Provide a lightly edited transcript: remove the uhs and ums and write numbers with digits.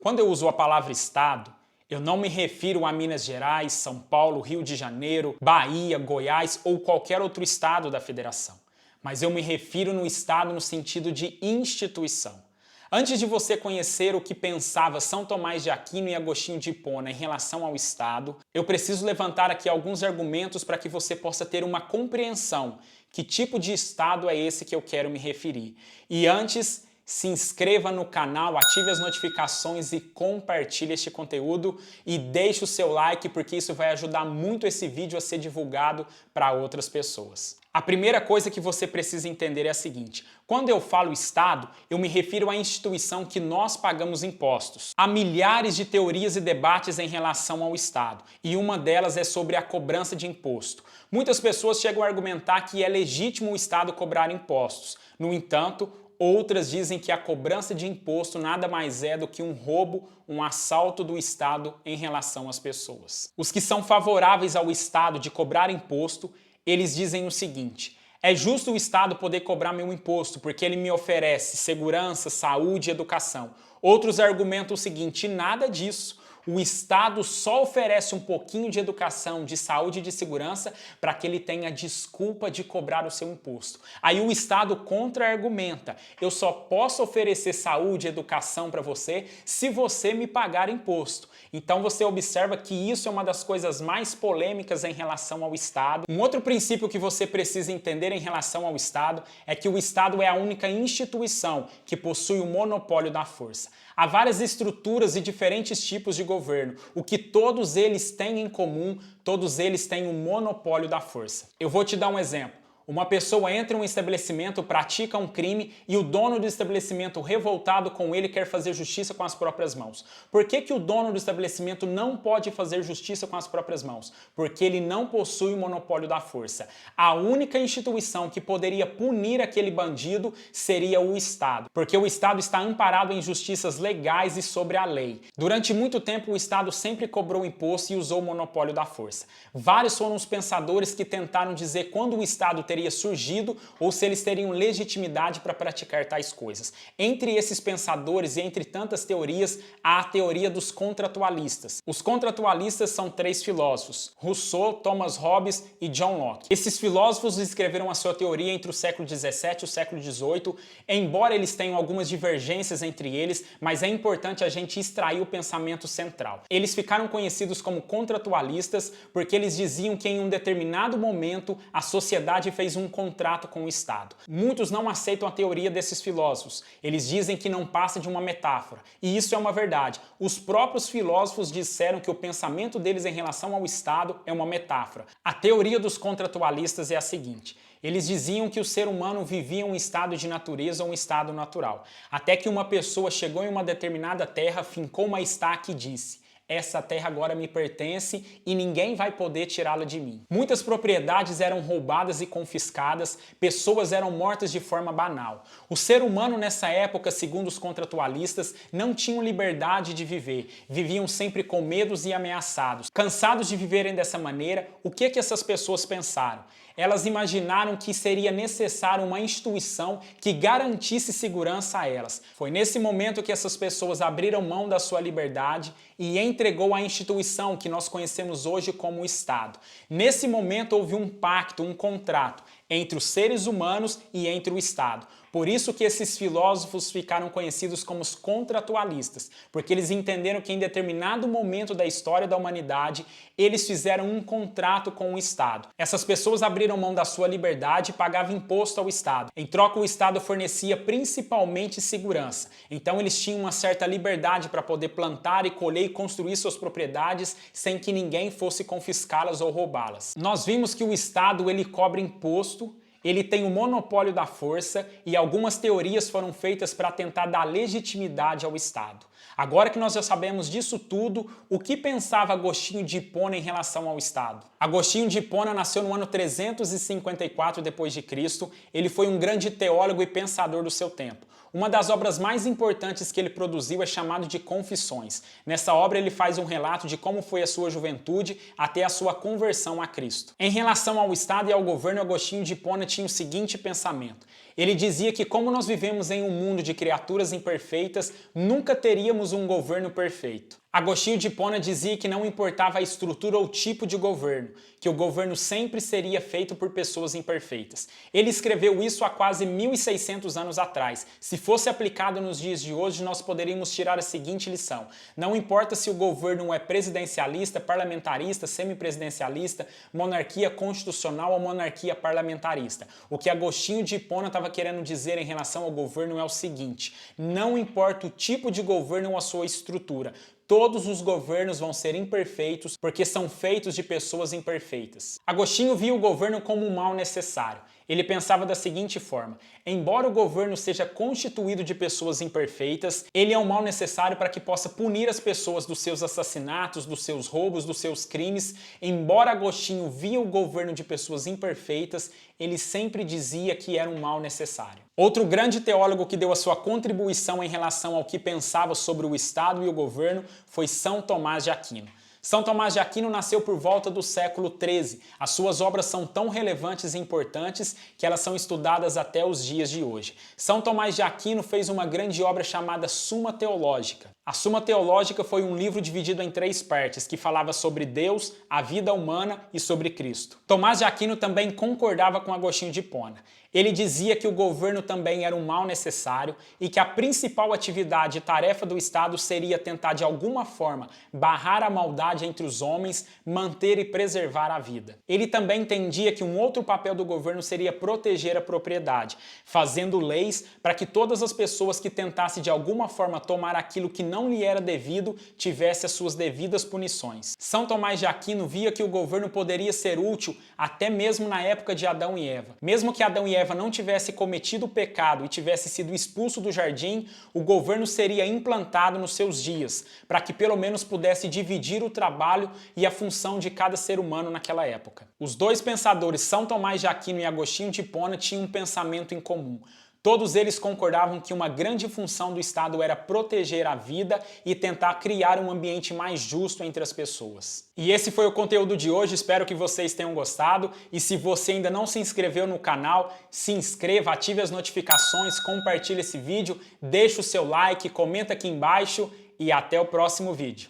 Quando eu uso a palavra Estado, eu não me refiro a Minas Gerais, São Paulo, Rio de Janeiro, Bahia, Goiás ou qualquer outro estado da federação. Mas eu me refiro no Estado no sentido de instituição. Antes de você conhecer o que pensava São Tomás de Aquino e Agostinho de Hipona em relação ao Estado, eu preciso levantar aqui alguns argumentos para que você possa ter uma compreensão que tipo de Estado é esse que eu quero me referir. E antes, se inscreva no canal, ative as notificações e compartilhe este conteúdo e deixe o seu like porque isso vai ajudar muito esse vídeo a ser divulgado para outras pessoas. A primeira coisa que você precisa entender é a seguinte: quando eu falo Estado, eu me refiro à instituição que nós pagamos impostos. Há milhares de teorias e debates em relação ao Estado, e uma delas é sobre a cobrança de imposto. Muitas pessoas chegam a argumentar que é legítimo o Estado cobrar impostos. No entanto, outras dizem que a cobrança de imposto nada mais é do que um roubo, um assalto do Estado em relação às pessoas. Os que são favoráveis ao Estado de cobrar imposto, eles dizem o seguinte: é justo o Estado poder cobrar meu imposto porque ele me oferece segurança, saúde e educação. Outros argumentam o seguinte: nada disso. O Estado só oferece um pouquinho de educação, de saúde e de segurança para que ele tenha desculpa de cobrar o seu imposto. Aí o Estado contra-argumenta: eu só posso oferecer saúde e educação para você se você me pagar imposto. Então você observa que isso é uma das coisas mais polêmicas em relação ao Estado. Um outro princípio que você precisa entender em relação ao Estado é que o Estado é a única instituição que possui o monopólio da força. Há várias estruturas e diferentes tipos de governo. O que todos eles têm em comum, todos eles têm o monopólio da força. Eu vou te dar um exemplo. Uma pessoa entra em um estabelecimento, pratica um crime e o dono do estabelecimento, revoltado com ele, quer fazer justiça com as próprias mãos. Por que o dono do estabelecimento não pode fazer justiça com as próprias mãos? Porque ele não possui o monopólio da força. A única instituição que poderia punir aquele bandido seria o Estado, porque o Estado está amparado em justiças legais e sobre a lei. Durante muito tempo o Estado sempre cobrou imposto e usou o monopólio da força. Vários foram os pensadores que tentaram dizer quando o Estado teria surgido ou se eles teriam legitimidade para praticar tais coisas. Entre esses pensadores e entre tantas teorias, há a teoria dos contratualistas. Os contratualistas são três filósofos: Rousseau, Thomas Hobbes e John Locke. Esses filósofos escreveram a sua teoria entre o século XVII e o século XVIII, embora eles tenham algumas divergências entre eles, mas é importante a gente extrair o pensamento central. Eles ficaram conhecidos como contratualistas porque eles diziam que em um determinado momento a sociedade fez um contrato com o Estado. Muitos não aceitam a teoria desses filósofos. Eles dizem que não passa de uma metáfora. E isso é uma verdade. Os próprios filósofos disseram que o pensamento deles em relação ao Estado é uma metáfora. A teoria dos contratualistas é a seguinte: eles diziam que o ser humano vivia em um estado de natureza ou um estado natural. Até que uma pessoa chegou em uma determinada terra, fincou uma estaca e disse: essa terra agora me pertence e ninguém vai poder tirá-la de mim. Muitas propriedades eram roubadas e confiscadas, pessoas eram mortas de forma banal. O ser humano nessa época, segundo os contratualistas, não tinham liberdade de viver, viviam sempre com medos e ameaçados. Cansados de viverem dessa maneira, o que essas pessoas pensaram? Elas imaginaram que seria necessário uma instituição que garantisse segurança a elas. Foi nesse momento que essas pessoas abriram mão da sua liberdade e entregou a instituição que nós conhecemos hoje como o Estado. Nesse momento houve um pacto, um contrato entre os seres humanos e entre o Estado. Por isso que esses filósofos ficaram conhecidos como os contratualistas, porque eles entenderam que em determinado momento da história da humanidade, eles fizeram um contrato com o Estado. Essas pessoas abriram mão da sua liberdade e pagavam imposto ao Estado. Em troca, o Estado fornecia principalmente segurança. Então eles tinham uma certa liberdade para poder plantar e colher e construir suas propriedades sem que ninguém fosse confiscá-las ou roubá-las. Nós vimos que o Estado ele cobra imposto, ele tem o monopólio da força e algumas teorias foram feitas para tentar dar legitimidade ao Estado. Agora que nós já sabemos disso tudo, o que pensava Agostinho de Hipona em relação ao Estado? Agostinho de Hipona nasceu no ano 354 d.C. Ele foi um grande teólogo e pensador do seu tempo. Uma das obras mais importantes que ele produziu é chamado de Confissões. Nessa obra ele faz um relato de como foi a sua juventude até a sua conversão a Cristo. Em relação ao Estado e ao governo, Agostinho de Hipona tinha o seguinte pensamento: Ele dizia que como nós vivemos em um mundo de criaturas imperfeitas, nunca teríamos um governo perfeito. Agostinho de Hipona dizia que não importava a estrutura ou tipo de governo, que o governo sempre seria feito por pessoas imperfeitas. Ele escreveu isso há quase 1.600 anos atrás. Se fosse aplicado nos dias de hoje, nós poderíamos tirar a seguinte lição: não importa se o governo é presidencialista, parlamentarista, semipresidencialista, monarquia constitucional ou monarquia parlamentarista. O que Agostinho de Hipona estava querendo dizer em relação ao governo é o seguinte: não importa o tipo de governo ou a sua estrutura, todos os governos vão ser imperfeitos porque são feitos de pessoas imperfeitas. Agostinho via o governo como um mal necessário. Ele pensava da seguinte forma: embora o governo seja constituído de pessoas imperfeitas, ele é um mal necessário para que possa punir as pessoas dos seus assassinatos, dos seus roubos, dos seus crimes. Embora Agostinho via o governo de pessoas imperfeitas, ele sempre dizia que era um mal necessário. Outro grande teólogo que deu a sua contribuição em relação ao que pensava sobre o Estado e o governo foi São Tomás de Aquino. São Tomás de Aquino nasceu por volta do século XIII. As suas obras são tão relevantes e importantes que elas são estudadas até os dias de hoje. São Tomás de Aquino fez uma grande obra chamada Suma Teológica. A Suma Teológica foi um livro dividido em 3 partes, que falava sobre Deus, a vida humana e sobre Cristo. Tomás de Aquino também concordava com Agostinho de Hipona. Ele dizia que o governo também era um mal necessário e que a principal atividade e tarefa do Estado seria tentar de alguma forma barrar a maldade entre os homens, manter e preservar a vida. Ele também entendia que um outro papel do governo seria proteger a propriedade, fazendo leis para que todas as pessoas que tentassem de alguma forma tomar aquilo que não lhe era devido tivessem as suas devidas punições. São Tomás de Aquino via que o governo poderia ser útil até mesmo na época de Adão e Eva. Mesmo que Adão e Eva não tivesse cometido o pecado e tivesse sido expulso do jardim, o governo seria implantado nos seus dias, para que pelo menos pudesse dividir o trabalho e a função de cada ser humano naquela época. Os dois pensadores, São Tomás de Aquino e Agostinho de Hipona, tinham um pensamento em comum. Todos eles concordavam que uma grande função do Estado era proteger a vida e tentar criar um ambiente mais justo entre as pessoas. E esse foi o conteúdo de hoje, espero que vocês tenham gostado. E se você ainda não se inscreveu no canal, se inscreva, ative as notificações, compartilhe esse vídeo, deixe o seu like, comenta aqui embaixo e até o próximo vídeo.